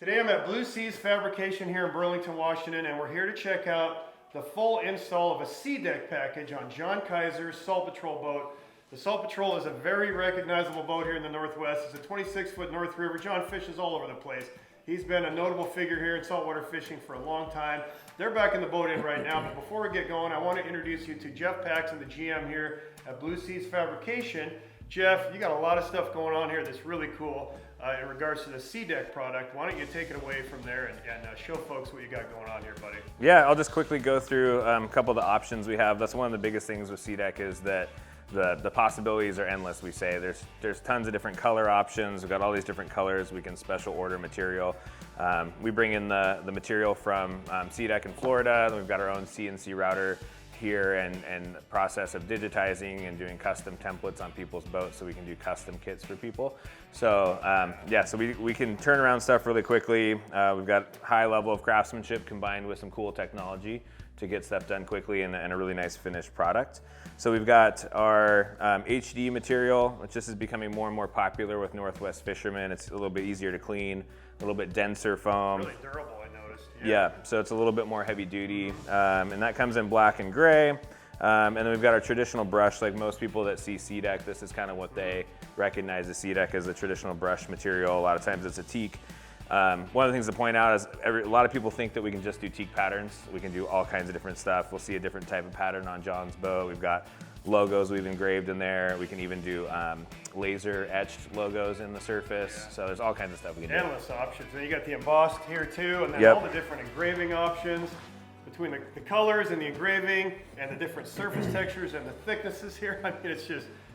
Today I'm at Blue Seas Fabrication here in Burlington, Washington, and we're here to check out the full install of a sea deck package on John Keizer's Salt Patrol boat. The Salt Patrol is a very recognizable boat here in the Northwest. It's a 26-foot North River. John fishes all over the place. He's been a notable figure here in saltwater fishing for a long time. They're back in the boat in right now, but before we get going, I want to introduce you to Jeff Paxson, the GM here at Blue Seas Fabrication. Jeff, you got a lot of stuff going on here that's really cool in regards to the sea deck product. Why don't you take it away from there and show folks what you got going on here, buddy? Yeah, I'll just quickly go through a couple of the options we have. That's one of the biggest things with sea deck is that the possibilities are endless, we say. There's tons of different color options. We've got all these different colors. We can special order material. We bring in the material from Sea Deck in Florida. Then we've got our own CNC router here and the process of digitizing and doing custom templates on people's boats so we can do custom kits for people. So yeah, so we can turn around stuff really quickly. We've got high level of craftsmanship combined with some cool technology to get stuff done quickly and a really nice finished product. So we've got our HD material, which just is becoming more and more popular with Northwest fishermen. It's a little bit easier to clean, a little bit denser foam. Really durable, I noticed. Yeah, so it's a little bit more heavy duty. And that comes in black and gray. And then we've got our traditional brush. Like most people that see Sea Deck, this is kind of what they recognize as Sea Deck as the traditional brush material. A lot of times it's a teak. One of the things to point out is a lot of people think that we can just do teak patterns. We can do all kinds of different stuff. We'll see a different type of pattern on John's boat. We've got logos we've engraved in there. We can even do laser etched logos in the surface. Yeah. So there's all kinds of stuff we can do. Endless options. And you got the embossed here too, and then all the different engraving options between the colors and the engraving and the different surface textures and the thicknesses here. I mean,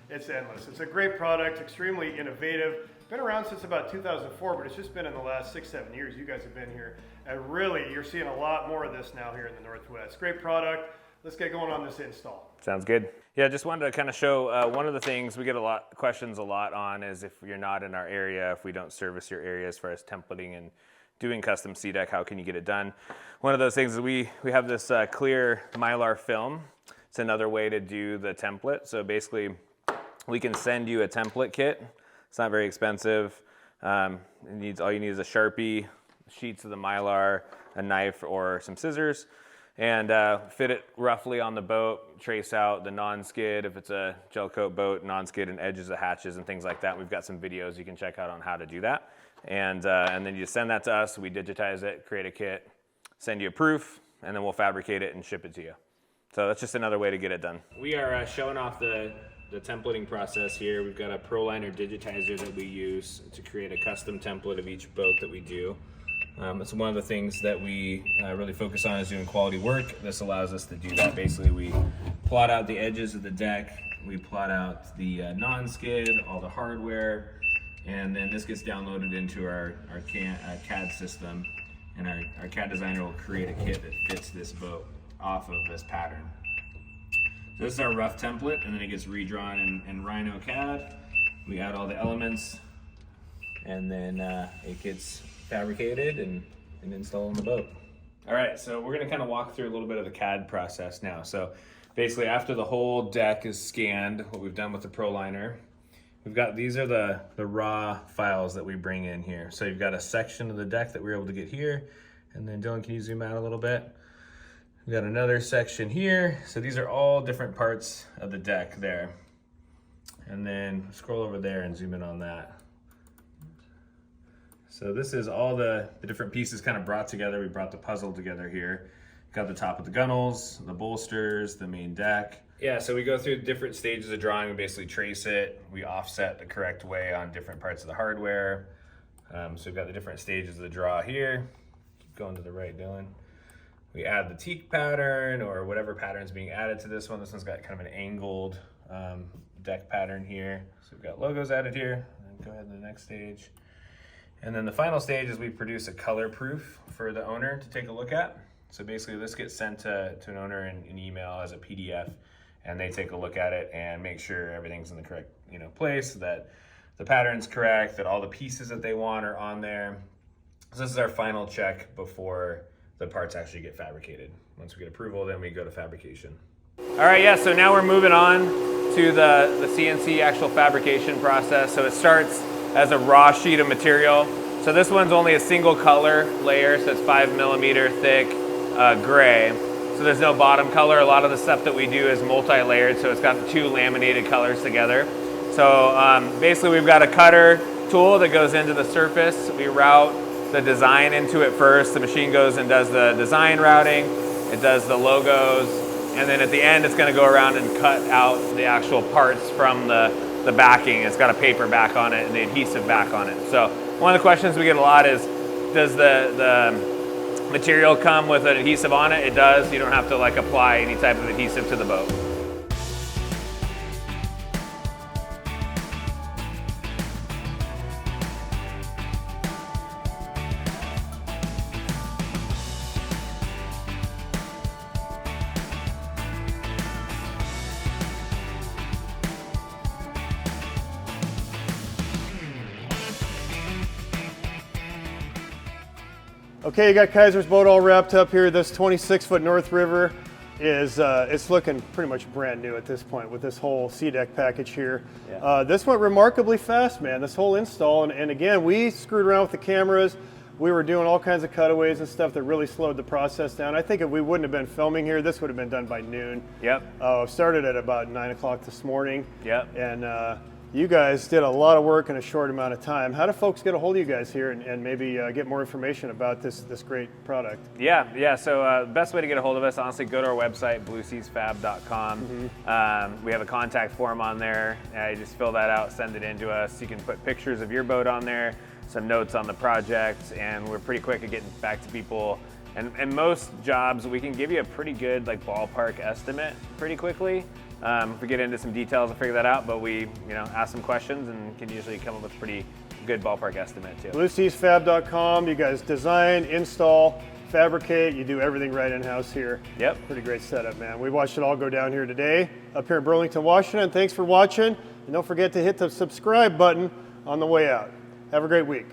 it's endless. It's a great product, extremely innovative. Been around since about 2004, but it's just been in the last 6-7 years you guys have been here. And really, you're seeing a lot more of this now here in the Northwest. Great product. Let's get going on this install. Sounds good. Yeah, just wanted to kind of show one of the things we get questions a lot on is if you're not in our area, if we don't service your area as far as templating and doing custom sea deck, how can you get it done? One of those things is we have this clear Mylar film. It's another way to do the template. So basically, we can send you a template kit. It's not very expensive. All you need is a Sharpie, sheets of the Mylar, a knife or some scissors, and fit it roughly on the boat, trace out the non-skid, if it's a gel coat boat, non-skid and edges of hatches and things like that. We've got some videos you can check out on how to do that. And then you send that to us, we digitize it, create a kit, send you a proof, and then we'll fabricate it and ship it to you. So that's just another way to get it done. We are showing off the templating process here. We've got a ProLiner digitizer that we use to create a custom template of each boat that we do. It's one of the things that we really focus on is doing quality work. This allows us to do that. Basically, we plot out the edges of the deck, we plot out the non-skid, all the hardware, and then this gets downloaded into our CAD system, and our CAD designer will create a kit that fits this boat off of this pattern. So this is our rough template, and then it gets redrawn in Rhino CAD. We add all the elements, and then it gets fabricated and installed on the boat. All right, so we're gonna kind of walk through a little bit of the CAD process now. So basically, after the whole deck is scanned, what we've done with the ProLiner, these are the raw files that we bring in here. So you've got a section of the deck that we're able to get here, and then Dylan, can you zoom out a little bit? We've got another section here. So these are all different parts of the deck there. And then scroll over there and zoom in on that. So this is all the different pieces kind of brought together. We brought the puzzle together here. Got the top of the gunnels, the bolsters, the main deck. Yeah, so we go through different stages of drawing. We basically trace it. We offset the correct way on different parts of the hardware. So we've got the different stages of the draw here. Keep going to the right, Dylan. We add the teak pattern or whatever pattern's being added to this one. This one's got kind of an angled deck pattern here. So we've got logos added here. And go ahead to the next stage. And then the final stage is we produce a color proof for the owner to take a look at. So basically this gets sent to an owner in an email as a PDF, and they take a look at it and make sure everything's in the correct place, that the pattern's correct, that all the pieces that they want are on there. So this is our final check before the parts actually get fabricated. Once we get approval, then we go to fabrication. All right, yeah, so now we're moving on to the CNC actual fabrication process. So it starts as a raw sheet of material. So So this one's only a single color layer, so it's 5mm thick gray. So there's no bottom color. A lot of the stuff that we do is multi-layered, so it's got 2 laminated colors together. So basically we've got a cutter tool that goes into the surface. We route the design into it first. The machine goes and does the design routing. It does the logos. And then at the end, it's going to go around and cut out the actual parts from the backing. It's got a paper back on it and the adhesive back on it. So one of the questions we get a lot is, does the material come with an adhesive on it? It does. You don't have to like apply any type of adhesive to the boat. Okay, you got Keizer's boat all wrapped up here. This 26-foot North River is it's looking pretty much brand new at this point with this whole SeaDeck package here. Yeah. This went remarkably fast, man, this whole install. And again, we screwed around with the cameras. We were doing all kinds of cutaways and stuff that really slowed the process down. I think if we wouldn't have been filming here, this would have been done by noon. Yep. Started at about 9 o'clock this morning. Yep. And you guys did a lot of work in a short amount of time. How do folks get a hold of you guys here and maybe get more information about this great product? Yeah. So the best way to get a hold of us, honestly, go to our website, blueseasfab.com. Mm-hmm. We have a contact form on there. You just fill that out, send it in to us. You can put pictures of your boat on there, some notes on the project, and we're pretty quick at getting back to people. And most jobs, we can give you a pretty good like ballpark estimate pretty quickly. If we get into some details and figure that out, but we ask some questions and can usually come up with a pretty good ballpark estimate too. Blueseasfab.com, you guys design, install, fabricate, you do everything right in-house here. Yep. Pretty great setup, man. We watched it all go down here today up here in Burlington, Washington. Thanks for watching, and don't forget to hit the subscribe button on the way out. Have a great week.